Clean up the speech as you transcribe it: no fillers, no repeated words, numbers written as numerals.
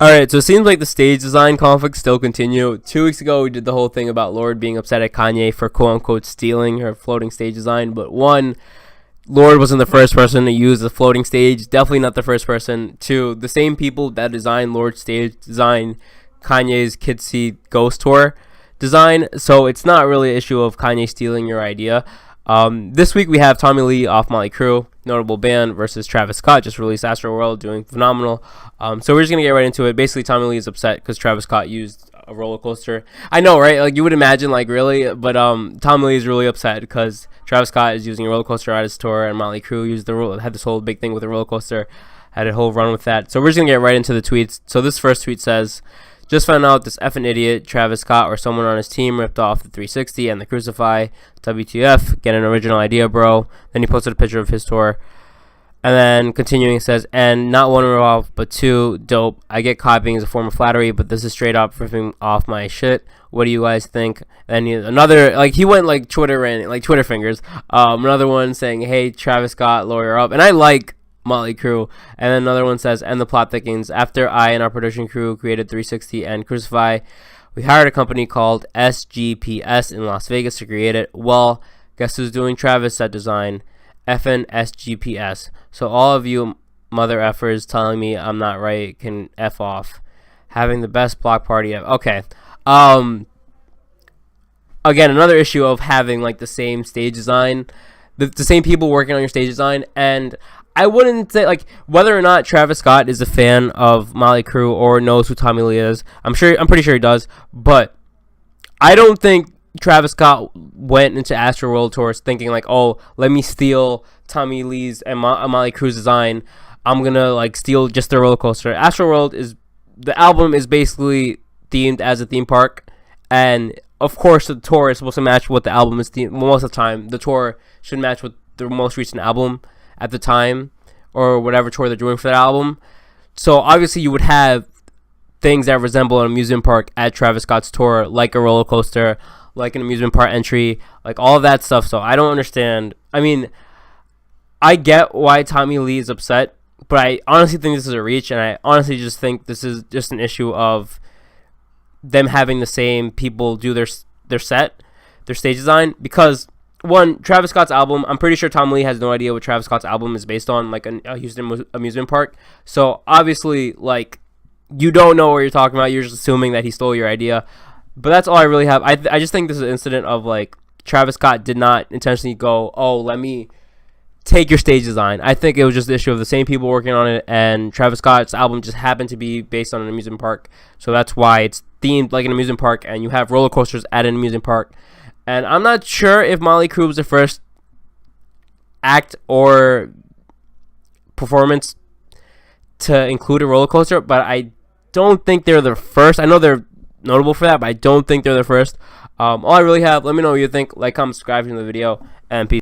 Alright, so it seems like the stage design conflicts still continue. 2 weeks ago, we did the whole thing about Lord being upset at Kanye for quote-unquote stealing her floating stage design. But one, Lord wasn't the first person to use the floating stage. Definitely not the first person. Two, the same people that designed Lord's stage design Kanye's Kids See Ghost Tour design. So it's not really an issue of Kanye stealing your idea. This week we have Tommy Lee off Motley Crue, notable band, versus Travis Scott, just released Astroworld, doing phenomenal. So we're just gonna get right into it. Basically, Tommy Lee is upset because Travis Scott used a roller coaster. I know, right? Like, you would imagine, like, really, but Tommy Lee is really upset because Travis Scott is using a roller coaster at his tour, and Motley Crue had this whole big thing with a roller coaster, had a whole run with that. So we're just gonna get right into the tweets. So this first tweet says, "Just found out this effing idiot Travis Scott or someone on his team ripped off the 360 and the Crucify. WTF, get an original idea, bro." Then he posted a picture of his tour. And then continuing, it says, "And not one rip off, but two, dope. I get copying as a form of flattery, but this is straight up ripping off my shit. What do you guys think?" And another, like, he went like Twitter fingers. Another one saying, "Hey, Travis Scott, lawyer up." And I like Motley Crue. And then another one says, "And the plot thickens. After I and our production crew created 360 and Crucify, we hired a company called SGPS in Las Vegas to create it. Well, guess who's doing Travis set design? Effin' SGPS. So all of you mother effers telling me I'm not right can F off. Having the best block party ever." Okay. Again, another issue of having like the same stage design, the same people working on your stage design. And I wouldn't say, like, whether or not Travis Scott is a fan of Motley Crue or knows who Tommy Lee is. I'm pretty sure he does, but I don't think Travis Scott went into Astroworld tours thinking like, "Oh, let me steal Tommy Lee's and Motley Crue's design. I'm gonna like steal just the roller coaster." The album is basically themed as a theme park, and of course the tour is supposed to match what the album is themed. Most of the time, the tour should match with the most recent album at the time, or whatever tour they're doing for that album. So obviously you would have things that resemble an amusement park at Travis Scott's tour, like a roller coaster, like an amusement park entry, like all of that stuff. So I don't understand. I mean, I get why Tommy Lee is upset, but I honestly think this is a reach, and I honestly just think this is just an issue of them having the same people do their stage design. Because one, Travis Scott's album, I'm pretty sure Tom Lee has no idea what Travis Scott's album is based on, like a Houston amusement park. So obviously, like, you don't know what you're talking about. You're just assuming that he stole your idea. But that's all I really have. I just think this is an incident of, like, Travis Scott did not intentionally go, "Oh, let me take your stage design." I think it was just the issue of the same people working on it, and Travis Scott's album just happened to be based on an amusement park. So that's why it's themed like an amusement park, and you have roller coasters at an amusement park. And I'm not sure if Motley Crue was the first act or performance to include a roller coaster, but I don't think they're the first. I know they're notable for that, but I don't think they're the first. All I really have, let me know what you think. Like, comment, subscribe to the video, and peace.